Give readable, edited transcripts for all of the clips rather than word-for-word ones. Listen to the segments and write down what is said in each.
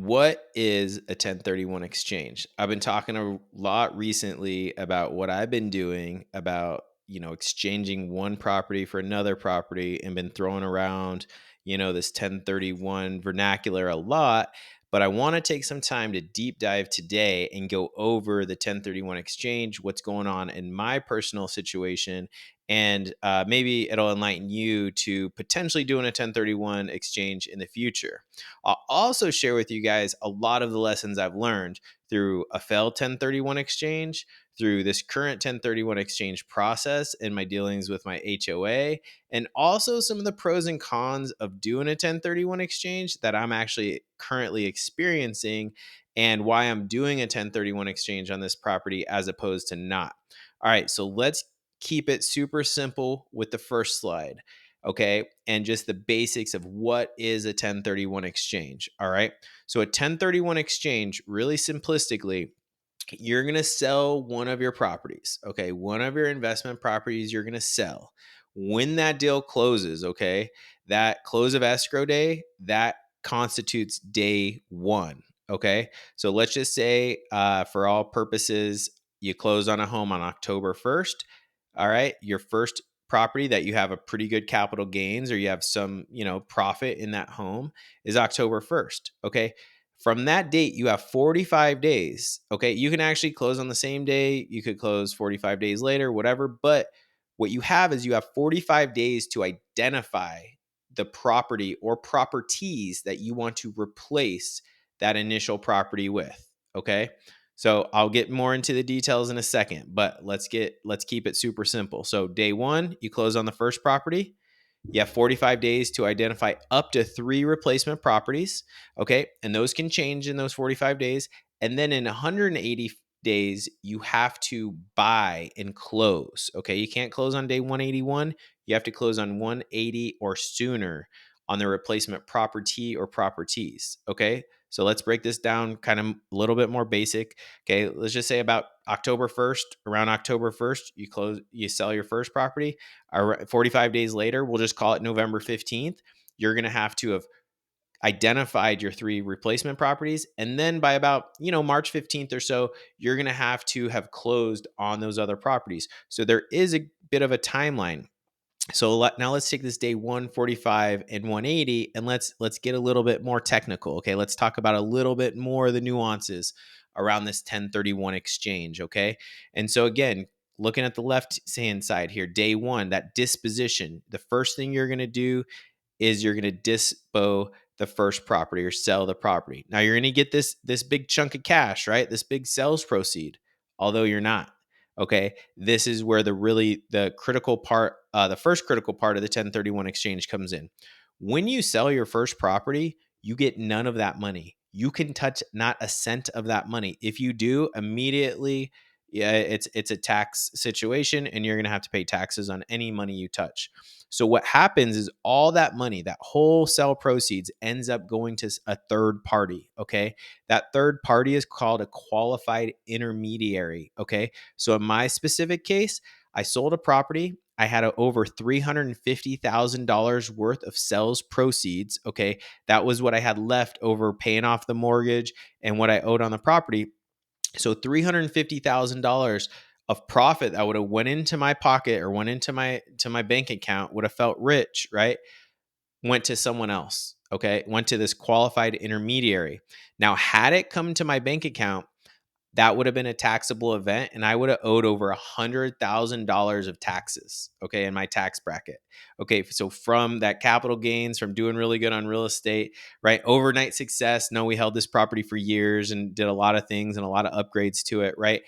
What is a 1031 exchange? I've been talking a lot recently about what I've been doing about, exchanging one property for another property and been throwing around, this 1031 vernacular a lot. But I want to take some time to deep dive today and go over the 1031 exchange, what's going on in my personal situation, and maybe it'll enlighten you to potentially doing a 1031 exchange in the future. I'll also share with you guys a lot of the lessons I've learned through a failed 1031 exchange, through this current 1031 exchange process in my dealings with my HOA, and also some of the pros and cons of doing a 1031 exchange that I'm actually currently experiencing and why I'm doing a 1031 exchange on this property as opposed to not. All right, so let's keep it super simple with the first slide. Okay. And just the basics of what is a 1031 exchange. All right. So a 1031 exchange, really simplistically, you're going to sell one of your properties. Okay. One of your investment properties you're going to sell. When that deal closes, okay, that close of escrow day, that constitutes day one. Okay. So let's just say, for all purposes, you close on a home on October 1st. All right. Your first property that you have a pretty good capital gains or you have some, profit in that home is October 1st. Okay. From that date, you have 45 days. Okay. You can actually close on the same day. You could close 45 days later, whatever. But what you have is you have 45 days to identify the property or properties that you want to replace that initial property with. Okay. So I'll get more into the details in a second, but let's keep it super simple. So day one, you close on the first property. You have 45 days to identify up to 3 replacement properties. Okay. And those can change in those 45 days. And then in 180 days, you have to buy and close. Okay. You can't close on day 181. You have to close on 180 or sooner on the replacement property or properties. Okay. So let's break this down kind of a little bit more basic. Okay. Let's just say about October 1st, around October 1st, you sell your first property. 45 days later, we'll just call it November 15th. You're going to have to have identified your 3 replacement properties. And then by about, March 15th or so, you're going to have closed on those other properties. So there is a bit of a timeline. So now let's take this day 145 and 180 and let's get a little bit more technical. Okay, let's talk about a little bit more of the nuances around this 1031 exchange. Okay, and so again, looking at the left hand side here, day one, that disposition. The first thing you're going to do is you're going to dispo the first property or sell the property. Now you're going to get this big chunk of cash, right? This big sales proceed, although you're not. Okay, this is where the critical part, the first critical part of the 1031 exchange comes in. When you sell your first property, you get none of that money. You can touch not a cent of that money. If you do, immediately, yeah, it's a tax situation, and you're going to have to pay taxes on any money you touch. So what happens is all that money, that whole sale proceeds, ends up going to a third party. Okay, that third party is called a qualified intermediary. Okay, so in my specific case, I sold a property. I had over $350,000 worth of sales proceeds. Okay. That was what I had left over paying off the mortgage and what I owed on the property. So $350,000 of profit that would have went into my pocket or went into my bank account, would have felt rich, right? Went to someone else. Okay. Went to this qualified intermediary. Now, had it come to my bank account, that would have been a taxable event and I would have owed over $100,000 of taxes, okay, in my tax bracket. Okay, so from that capital gains, from doing really good on real estate, right? Overnight success. No, we held this property for years and did a lot of things and a lot of upgrades to it, right?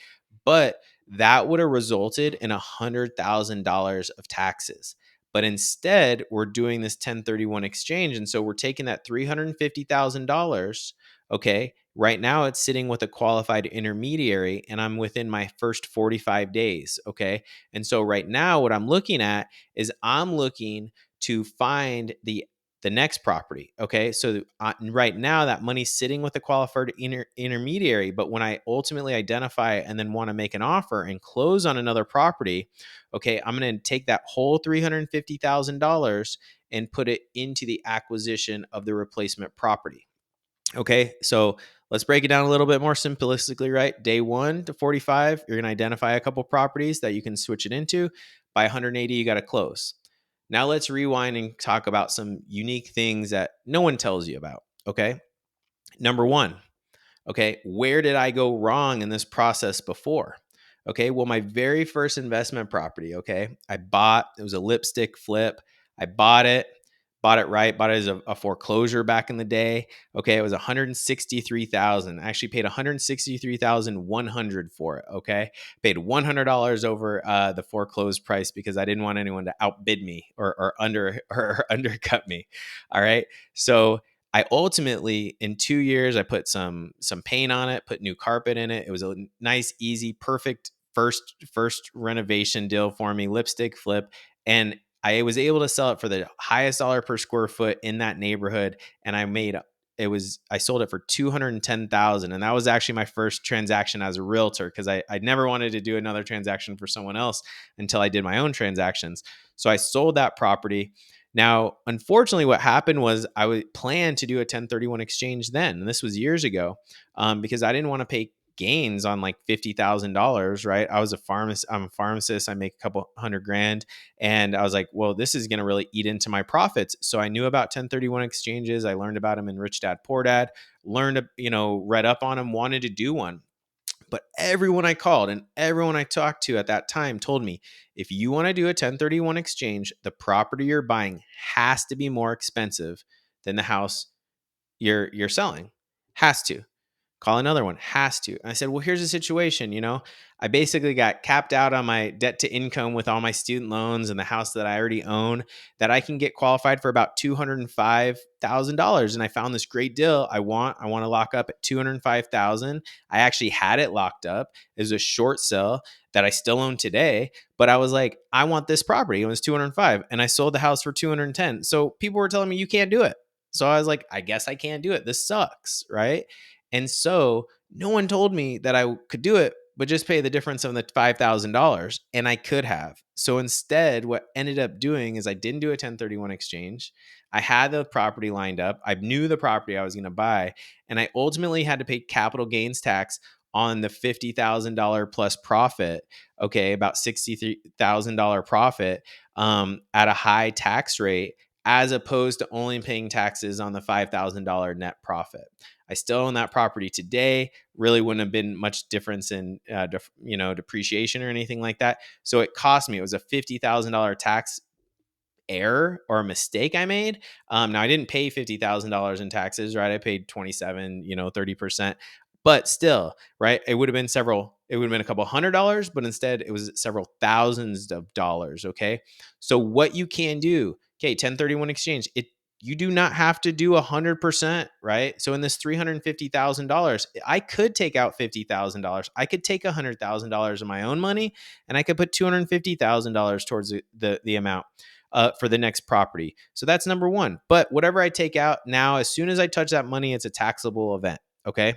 But that would have resulted in $100,000 of taxes. But instead, we're doing this 1031 exchange. And so we're taking that $350,000. Okay. Right now, it's sitting with a qualified intermediary, and I'm within my first 45 days. Okay. And so right now, what I'm looking at is I'm looking to find the next property. Okay. So right now, that money's sitting with a qualified intermediary. But when I ultimately identify and then want to make an offer and close on another property, okay, I'm going to take that whole $350,000 and put it into the acquisition of the replacement property. Okay, so let's break it down a little bit more simplistically, right? Day 1 to 45, you're going to identify a couple properties that you can switch it into. By 180, you got to close. Now let's rewind and talk about some unique things that no one tells you about. Okay, number 1, okay, where did I go wrong in this process before? Okay, well, my very first investment property, okay, it was a lipstick flip. I bought it right, bought it as a foreclosure back in the day. Okay, it was 163,000. I actually paid 163,100 for it. Okay, paid $100 over the foreclosed price because I didn't want anyone to outbid me or or undercut me. All right, so I ultimately, in 2 years, I put some paint on it, put new carpet in it. It was a nice, easy, perfect first renovation deal for me, lipstick flip, and I was able to sell it for the highest dollar per square foot in that neighborhood, and I sold it for 210,000, and that was actually my first transaction as a realtor because I never wanted to do another transaction for someone else until I did my own transactions. So I sold that property. Now, unfortunately, what happened was I would plan to do a 1031 exchange then, and this was years ago, because I didn't want to pay gains on like $50,000. Right? I'm a pharmacist. I make a couple hundred grand, and I was like, well, this is going to really eat into my profits. So I knew about 1031 exchanges. I learned about them in Rich Dad Poor Dad. Read up on them. Wanted to do one. But everyone I called and everyone I talked to at that time told me if you want to do a 1031 exchange, the property you're buying has to be more expensive than the house you're selling. Has to. Call another one. Has to. And I said, well, here's the situation. I basically got capped out on my debt to income with all my student loans and the house that I already own, that I can get qualified for about $205,000. And I found this great deal. I want to lock up at 205,000. I actually had it locked up. It was a short sale that I still own today. But I was like, I want this property. It was 205. And I sold the house for 210. So people were telling me you can't do it. So I was like, I guess I can't do it. This sucks. Right. And so no one told me that I could do it, but just pay the difference of the $5,000. And I could have. So instead, what ended up doing is I didn't do a 1031 exchange. I had the property lined up. I knew the property I was going to buy. And I ultimately had to pay capital gains tax on the $50,000 plus profit. Okay, about $63,000 profit at a high tax rate, as opposed to only paying taxes on the $5,000 net profit. I still own that property today. Really wouldn't have been much difference in depreciation or anything like that. So it cost me. It was a $50,000 tax error or a mistake I made. Now I didn't pay $50,000 in taxes, right? I paid 27, 30%. But still, right? It would have been a couple $100, but instead it was several thousands of dollars. Okay. So what you can do, okay, 1031 exchange, you do not have to do 100%, right? So in this $350,000, I could take out $50,000. I could take $100,000 of my own money, and I could put $250,000 towards the amount for the next property. So that's number one. But whatever I take out now, as soon as I touch that money, it's a taxable event. Okay.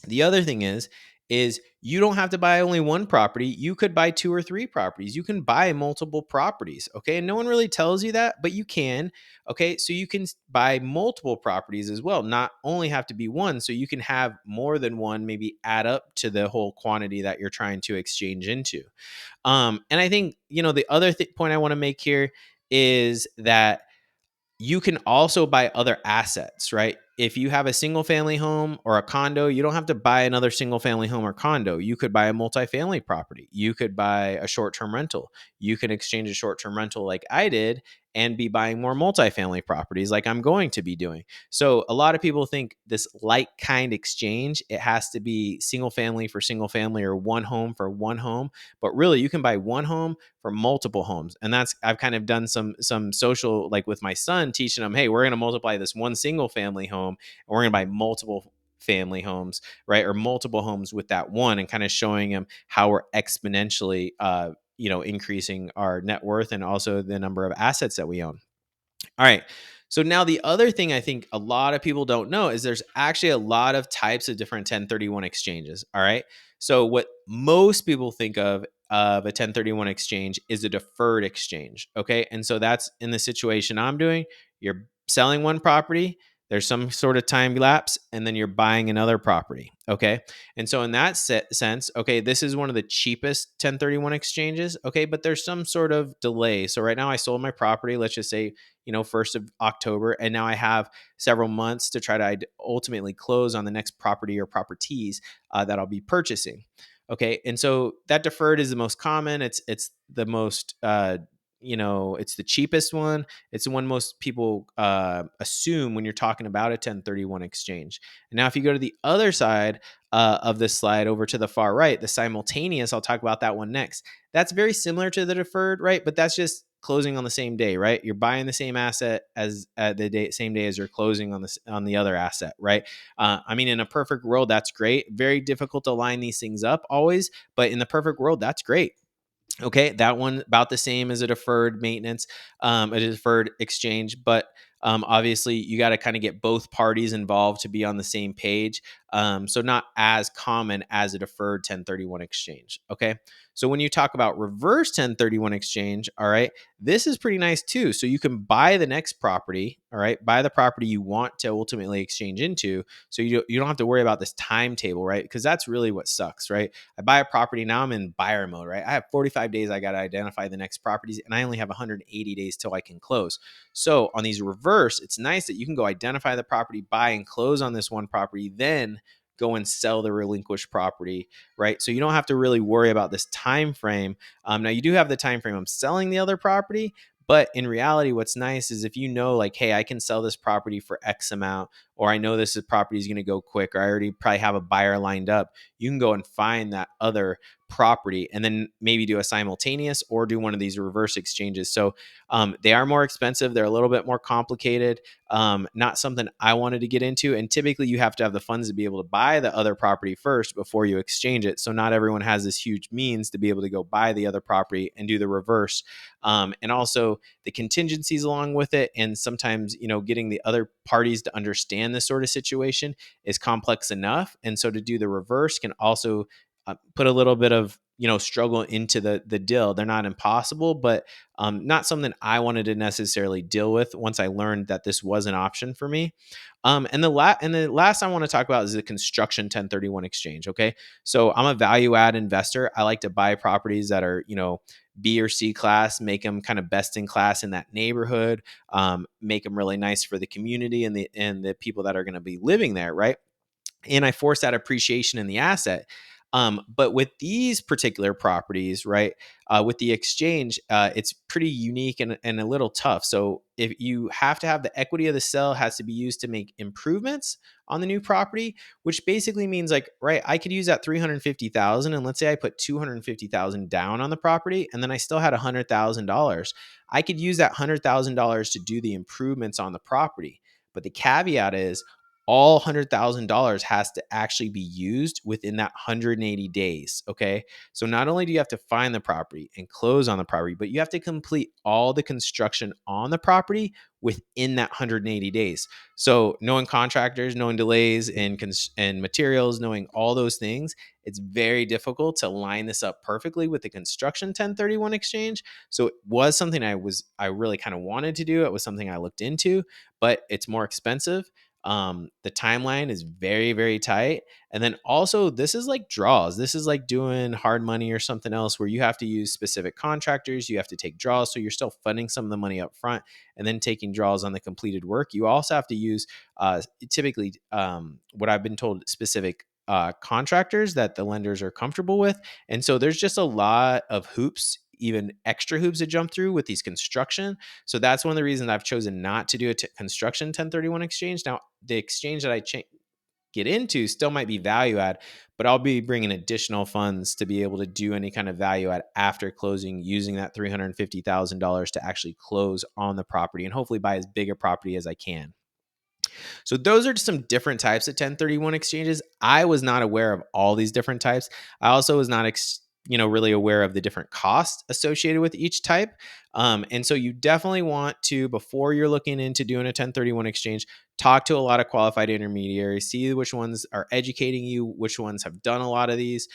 The other thing is you don't have to buy only one property. You could buy two or three properties. You can buy multiple properties. Okay. And no one really tells you that, but you can. Okay. So you can buy multiple properties as well, not only have to be one. So you can have more than one, maybe add up to the whole quantity that you're trying to exchange into. And I think, the other point I want to make here is that you can also buy other assets, right? If you have a single family home or a condo, you don't have to buy another single family home or condo. You could buy a multifamily property. You could buy a short term rental. You can exchange a short term rental like I did and be buying more multifamily properties like I'm going to be doing. So a lot of people think this like kind exchange, it has to be single family for single family or one home for one home. But really, you can buy one home for multiple homes. And I've kind of done some social, like with my son, teaching him, hey, we're going to multiply this one single family home and we're going to buy multiple family homes, right? Or multiple homes with that one, and kind of showing him how we're exponentially increasing our net worth and also the number of assets that we own. All right. So now the other thing I think a lot of people don't know is there's actually a lot of types of different 1031 exchanges. All right. So what most people think of a 1031 exchange is a deferred exchange. Okay. And so that's in the situation I'm doing. You're selling one property, there's some sort of time lapse, and then you're buying another property. Okay. And so in that sense, okay, this is one of the cheapest 1031 exchanges. Okay. But there's some sort of delay. So right now I sold my property, let's just say, 1st of October. And now I have several months to try to ultimately close on the next property or properties that I'll be purchasing. Okay. And so that deferred is the most common. It's the most, it's the cheapest one. It's the one most people assume when you're talking about a 1031 exchange. And now, if you go to the other side of this slide over to the far right, the simultaneous, I'll talk about that one next. That's very similar to the deferred, right? But that's just closing on the same day, right? You're buying the same asset as same day as you're closing on the other asset, right? I mean, in a perfect world, that's great. Very difficult to line these things up always, but in the perfect world, that's great. Okay, that one about the same as a deferred maintenance, a deferred exchange, but obviously you got to kind of get both parties involved to be on the same page. So not as common as a deferred 1031 exchange. Okay, so when you talk about reverse 1031 exchange, all right, this is pretty nice too. So you can buy the next property, all right, buy the property you want to ultimately exchange into. So you don't have to worry about this timetable, right? Because that's really what sucks, right? I buy a property, now I'm in buyer mode, right? I have 45 days, I got to identify the next properties, and I only have 180 days till I can close. So on these reverse, it's nice that you can go identify the property, buy and close on this one property, then go and sell the relinquished property, right? So you don't have to really worry about this time frame. Now you do have the time frame of selling the other property, but in reality, what's nice is if you know, like, hey, I can sell this property for X amount, or I know this property is going to go quick, or I already probably have a buyer lined up, you can go and find that other property and then maybe do a simultaneous or do one of these reverse exchanges. So they are more expensive. They're a little bit more complicated. Not something I wanted to get into. And typically you have to have the funds to be able to buy the other property first before you exchange it. So not everyone has this huge means to be able to go buy the other property and do the reverse. And also the contingencies along with it. And sometimes, getting the other parties to understand this sort of situation is complex enough. And so to do the reverse can also put a little bit of struggle into the deal. They're not impossible, but not something I wanted to necessarily deal with once I learned that this was an option for me. And the last I want to talk about is the construction 1031 exchange. Okay, so I'm a value add investor. I like to buy properties that are B or C class, make them kind of best in class in that neighborhood, make them really nice for the community and the people that are going to be living there, right? And I force that appreciation in the asset. But with these particular properties, right, with the exchange, it's pretty unique and a little tough. So if you have to have the equity of the sale has to be used to make improvements on the new property, which basically means like, right, I could use that 350,000, and let's say I put 250,000 down on the property, and then I still had $100,000. I could use that $100,000 to do the improvements on the property. But the caveat is all $100,000 has to actually be used within that 180 days. Okay. So not only do you have to find the property and close on the property, but you have to complete all the construction on the property within that 180 days. So knowing contractors, knowing delays and materials, knowing all those things, it's very difficult to line this up perfectly with the construction 1031 exchange. So it was something I really kind of wanted to do. It was something I looked into, but it's more expensive. The timeline is very, very tight. And then also, this is like draws. This is like doing hard money or something else where you have to use specific contractors. You have to take draws. So you're still funding some of the money up front and then taking draws on the completed work. You also have to use typically what I've been told specific contractors that the lenders are comfortable with. And so there's just a lot of hoops, even extra hoops to jump through with these construction. So that's one of the reasons I've chosen not to do a construction 1031 exchange. Now, the exchange that I get into still might be value add, but I'll be bringing additional funds to be able to do any kind of value add after closing, using that $350,000 to actually close on the property and hopefully buy as big a property as I can. So those are just some different types of 1031 exchanges. I was not aware of all these different types. I also was not really aware of the different costs associated with each type. And so you definitely want to, before you're looking into doing a 1031 exchange, talk to a lot of qualified intermediaries, see which ones are educating you, which ones have done a lot of these,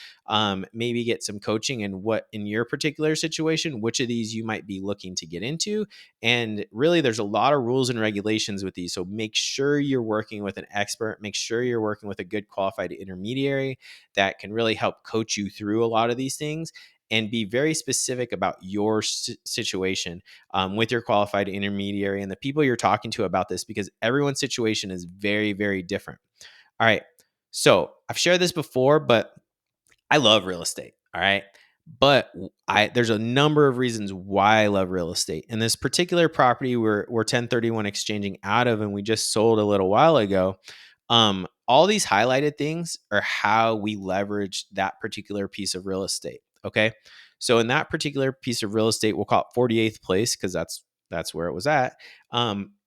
maybe get some coaching and what in your particular situation, which of these you might be looking to get into. And really, there's a lot of rules and regulations with these. So make sure you're working with an expert, make sure you're working with a good qualified intermediary that can really help coach you through a lot of these things, and be very specific about your situation with your qualified intermediary and the people you're talking to about this, because everyone's situation is very, very different. All right. So I've shared this before, but I love real estate. All right. But there's a number of reasons why I love real estate. And this particular property we're 1031 exchanging out of, and we just sold a little while ago. All these highlighted things are how we leverage that particular piece of real estate. Okay. So in that particular piece of real estate, we'll call it 48th place because that's where it was at.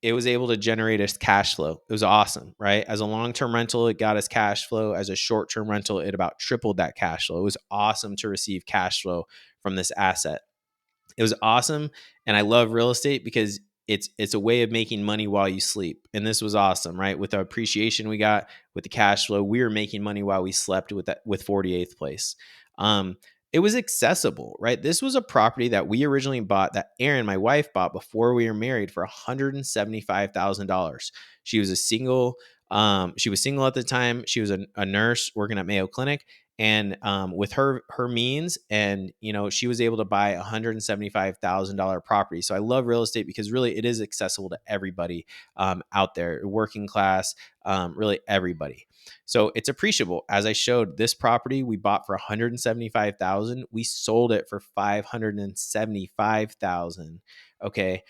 It was able to generate us cash flow. It was awesome, right? As a long-term rental, it got us cash flow. As a short-term rental, it about tripled that cash flow. It was awesome to receive cash flow from this asset. It was awesome, and I love real estate because it's a way of making money while you sleep. And this was awesome, right? With the appreciation we got, with the cash flow, we were making money while we slept with that, with 48th place. Um, it was accessible, right? This was a property that we originally bought, that Erin, my wife, bought before we were married for $175,000. She was a single. She was single at the time. She was a nurse working at Mayo Clinic, and with her means, and she was able to buy a $175,000 property. So I love real estate because really it is accessible to everybody out there, working class, really everybody. So it's appreciable. As I showed, this property we bought for 175,000. We sold it for 575,000. Okay,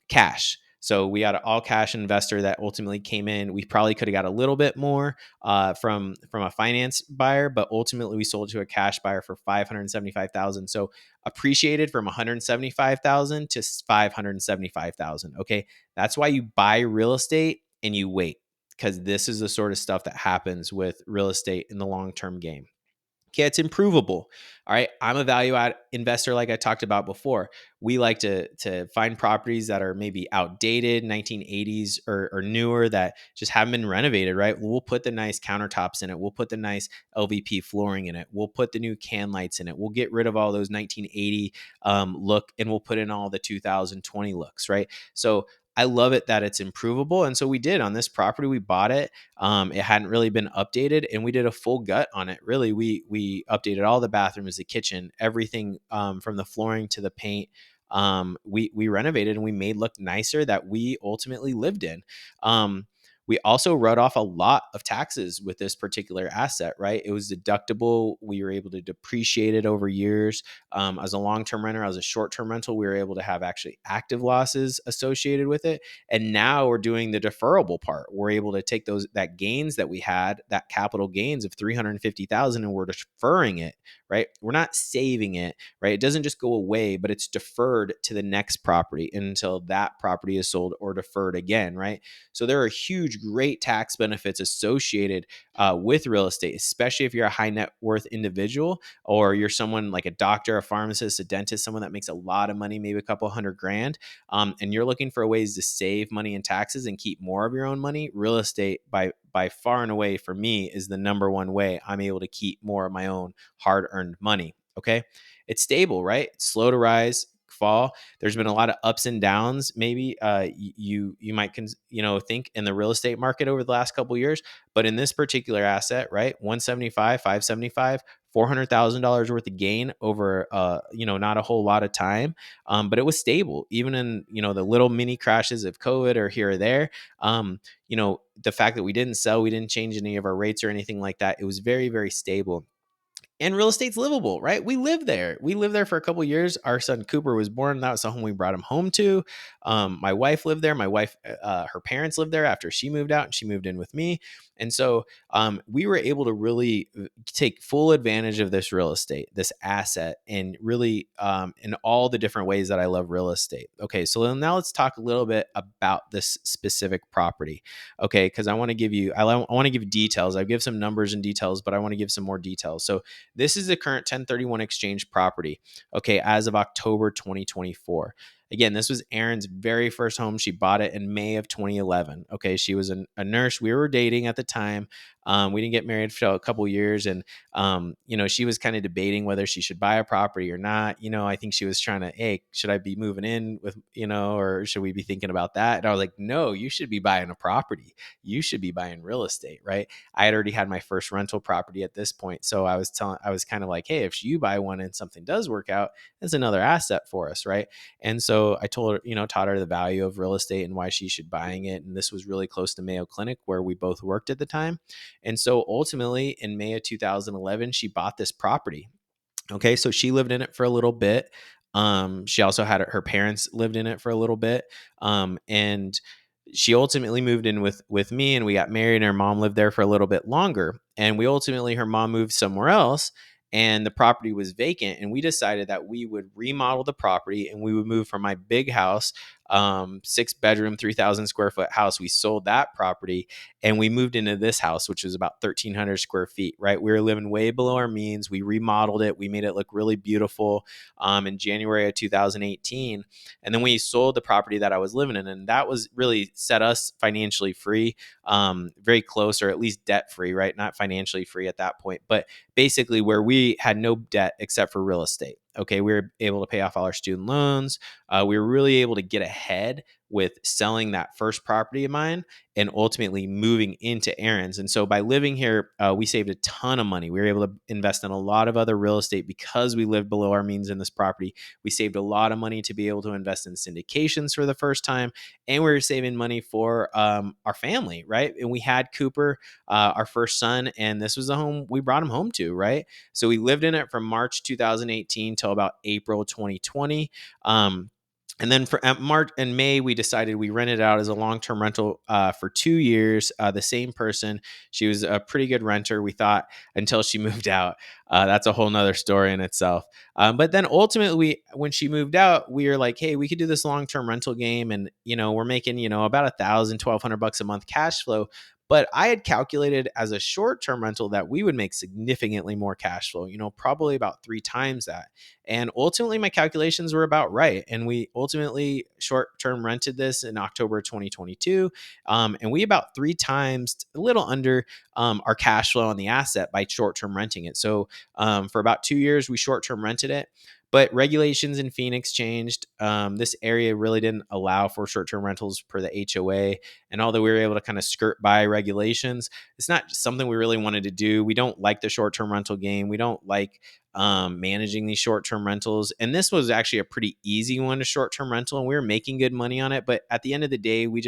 cash. So we got an all cash investor that ultimately came in. We probably could have got a little bit more from a finance buyer, but ultimately we sold to a cash buyer for 575,000. So appreciated from 175,000 to 575,000. Okay, that's why you buy real estate and you wait, because this is the sort of stuff that happens with real estate in the long term game. Okay, it's improvable. All right. I'm a value add investor, like I talked about before. We like to find properties that are maybe outdated, 1980s or newer, that just haven't been renovated, right? We'll put the nice countertops in it. We'll put the nice LVP flooring in it. We'll put the new can lights in it. We'll get rid of all those 1980 look, and we'll put in all the 2020 looks, right? So I love it that it's improvable. And so we did on this property. We bought it. It hadn't really been updated, and we did a full gut on it. Really, we updated all the bathrooms, the kitchen, everything, from the flooring to the paint. We renovated and we made look nicer, that we ultimately lived in. We also wrote off a lot of taxes with this particular asset, right? It was deductible. We were able to depreciate it over years. As a long-term renter, as a short-term rental, we were able to have actually active losses associated with it. And now we're doing the deferrable part. We're able to take that gains that we had, that capital gains of 350,000, and we're deferring it, right? We're not saving it, right? It doesn't just go away, but it's deferred to the next property until that property is sold or deferred again, right? So there are huge, great tax benefits associated with real estate, especially if you're a high net worth individual, or you're someone like a doctor, a pharmacist, a dentist, someone that makes a lot of money, maybe a couple $100,000, and you're looking for ways to save money in taxes and keep more of your own money. Real estate, by far and away, for me, is the number one way I'm able to keep more of my own hard earned money. Okay, it's stable, right? It's slow to rise, fall. There's been a lot of ups and downs. Maybe you might think in the real estate market over the last couple of years, but in this particular asset, right, 175, 575, $400,000 worth of gain over not a whole lot of time, but it was stable even in the little mini crashes of COVID or here or there. The fact that we didn't sell, we didn't change any of our rates or anything like that. It was very, very stable. And real estate's livable, right? We lived there. We lived there for a couple of years. Our son Cooper was born. That was the home we brought him home to. My wife lived there. My wife, her parents lived there after she moved out, and she moved in with me. And so we were able to really take full advantage of this real estate, this asset, and really in all the different ways that I love real estate. Okay, so now let's talk a little bit about this specific property. Okay, because I want to give details. I give some numbers and details, but I want to give some more details. So this is the current 1031 exchange property, okay, as of October 2024. Again, this was Erin's very first home. She bought it in May of 2011. Okay, she was a nurse. We were dating at the time. We didn't get married for a couple years, and she was kind of debating whether she should buy a property or not. I think she was trying to, hey, should I be moving in with, or should we be thinking about that? And I was like, no, you should be buying a property. You should be buying real estate, right? I had already had my first rental property at this point, so I was kind of like, hey, if you buy one and something does work out, it's another asset for us, right? And so I told her, taught her the value of real estate and why she should buying it. And this was really close to Mayo Clinic where we both worked at the time. And so ultimately in May of 2011, she bought this property. Okay, so she lived in it for a little bit. She also had her parents lived in it for a little bit. And she ultimately moved in with me, and we got married, and her mom lived there for a little bit longer. And her mom moved somewhere else, and the property was vacant. And we decided that we would remodel the property and we would move from my big house, 6 bedroom, 3,000 square foot house. We sold that property and we moved into this house, which was about 1,300 square feet, right? We were living way below our means. We remodeled it. We made it look really beautiful in January of 2018. And then we sold the property that I was living in. And that was really set us financially free, very close, or at least debt free, right? Not financially free at that point, but basically where we had no debt except for real estate. Okay, we were able to pay off all our student loans. We were really able to get ahead with selling that first property of mine and ultimately moving into Aaron's. And so by living here, we saved a ton of money. We were able to invest in a lot of other real estate because we lived below our means in this property. We saved a lot of money to be able to invest in syndications for the first time. And we were saving money for our family, right? And we had Cooper, our first son, and this was the home we brought him home to, right? So we lived in it from March 2018 till about April 2020. And then for March and May, we decided we rented it out as a long-term rental for 2 years. The same person, she was a pretty good renter, we thought, until she moved out. That's a whole nother story in itself. But then ultimately, when she moved out, we were like, hey, we could do this long-term rental game, and we're making about $1,000-1,200 a month cash flow. But I had calculated as a short-term rental that we would make significantly more cash flow, probably about 3 times that. And ultimately, my calculations were about right. And we ultimately short-term rented this in October 2022. And we about 3 times, a little under our cash flow on the asset by short-term renting it. So for about 2 years, we short-term rented it. But regulations in Phoenix changed. This area really didn't allow for short-term rentals per the HOA. And although we were able to kind of skirt by regulations, it's not something we really wanted to do. We don't like the short-term rental game. We don't like managing these short-term rentals. And this was actually a pretty easy one to short-term rental, and we were making good money on it. But at the end of the day, we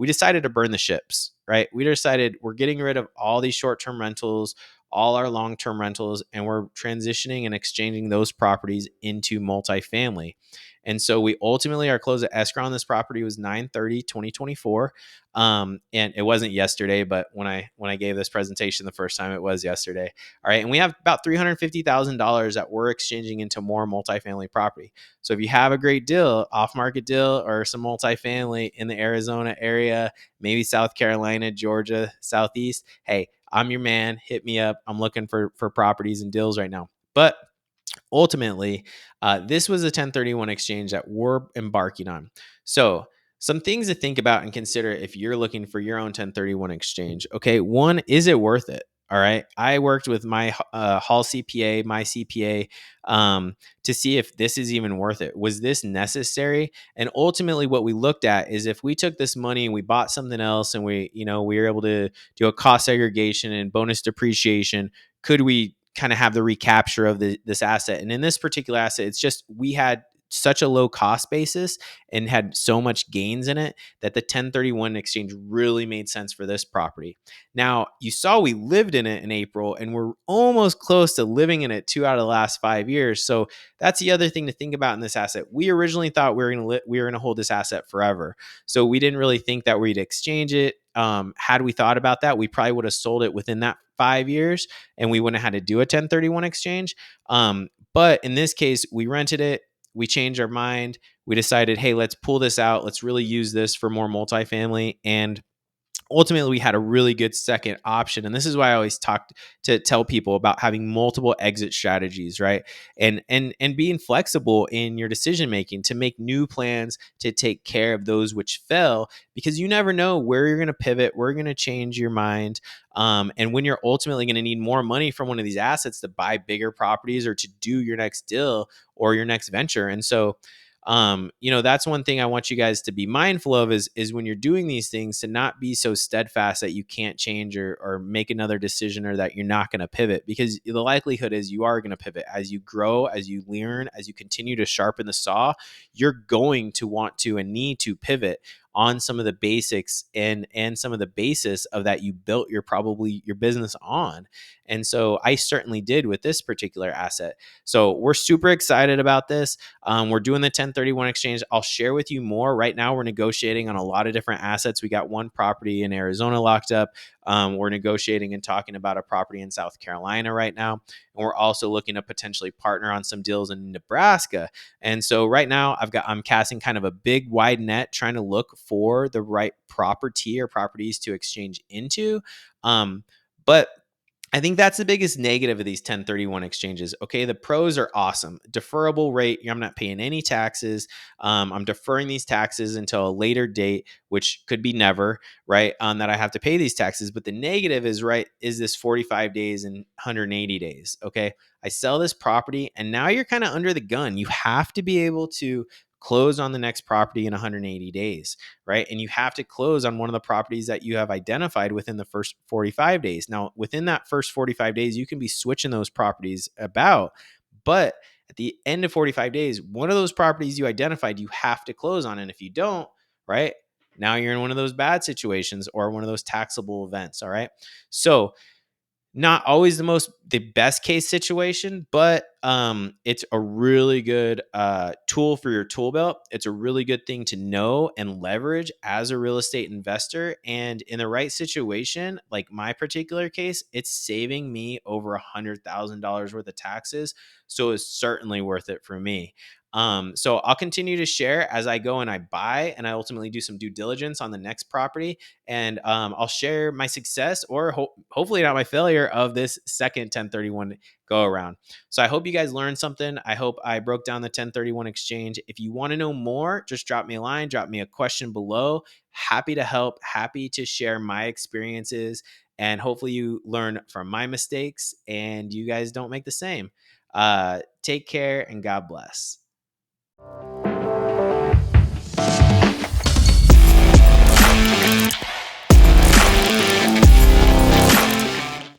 decided to burn the ships, right? We decided we're getting rid of all these short-term rentals, all our long-term rentals, and we're transitioning and exchanging those properties into multifamily. And so we ultimately, our close of escrow on this property was 9/30/2024. And it wasn't yesterday, but when I gave this presentation the first time, it was yesterday. All right. And we have about $350,000 that we're exchanging into more multifamily property. So if you have a great deal, off market deal, or some multifamily in the Arizona area, maybe South Carolina, Georgia, Southeast, hey, I'm your man. Hit me up. I'm looking for properties and deals right now. But ultimately, this was a 1031 exchange that we're embarking on. So, some things to think about and consider if you're looking for your own 1031 exchange. Okay, one, is it worth it? All right. I worked with my Hall CPA, my CPA, to see if this is even worth it. Was this necessary? And ultimately, what we looked at is if we took this money and we bought something else, and we were able to do a cost segregation and bonus depreciation, could we kind of have the recapture of this asset? And in this particular asset, it's just we had such a low cost basis and had so much gains in it that the 1031 exchange really made sense for this property. Now, you saw we lived in it in April, and we're almost close to living in it 2 out of the last 5 years. So that's the other thing to think about in this asset. We originally thought we were going to hold this asset forever. So we didn't really think that we'd exchange it. Had we thought about that, we probably would have sold it within that 5 years, and we wouldn't have had to do a 1031 exchange. But in this case, we rented it. We changed our mind. We decided, hey, let's pull this out. Let's really use this for more multifamily. And ultimately we had a really good second option. And this is why I always tell people about having multiple exit strategies, right? And being flexible in your decision making to make new plans to take care of those which fell, because you never know where you're going to pivot, where you're going to change your mind. And when you're ultimately going to need more money from one of these assets to buy bigger properties or to do your next deal or your next venture. And so that's one thing I want you guys to be mindful of is when you're doing these things, to not be so steadfast that you can't change or make another decision, or that you're not going to pivot, because the likelihood is you are going to pivot as you grow, as you learn, as you continue to sharpen the saw. You're going to want to and need to pivot on some of the basics and some of the basis of that you built your business on. And so I certainly did with this particular asset. So we're super excited about this. We're doing the 1031 exchange. I'll share with you more. Right now, we're negotiating on a lot of different assets. We got one property in Arizona locked up. We're negotiating and talking about a property in South Carolina right now. And we're also looking to potentially partner on some deals in Nebraska. And so right now, I'm casting kind of a big wide net, trying to look for the right property or properties to exchange into. But I think that's the biggest negative of these 1031 exchanges. Okay, the pros are awesome. Deferrable rate, I'm not paying any taxes. I'm deferring these taxes until a later date, which could be never, right? That I have to pay these taxes. But the negative is, right, is this 45 days and 180 days. Okay, I sell this property and now you're kind of under the gun. You have to be able to close on the next property in 180 days, right? And you have to close on one of the properties that you have identified within the first 45 days. Now, within that first 45 days, you can be switching those properties about, but at the end of 45 days, one of those properties you identified, you have to close on. And if you don't, right, now you're in one of those bad situations or one of those taxable events. All right. So, not always the best case situation, but it's a really good tool for your tool belt. It's a really good thing to know and leverage as a real estate investor. And in the right situation, like my particular case, it's saving me over $100,000 worth of taxes. So it's certainly worth it for me. So I'll continue to share as I go and I buy and I ultimately do some due diligence on the next property, and I'll share my success or hopefully not my failure of this second 1031 go around. So I hope you guys learned something. I hope I broke down the 1031 exchange. If you want to know more, just drop me a line, drop me a question below. Happy to help, happy to share my experiences, and hopefully you learn from my mistakes and you guys don't make the same. Take care and God bless.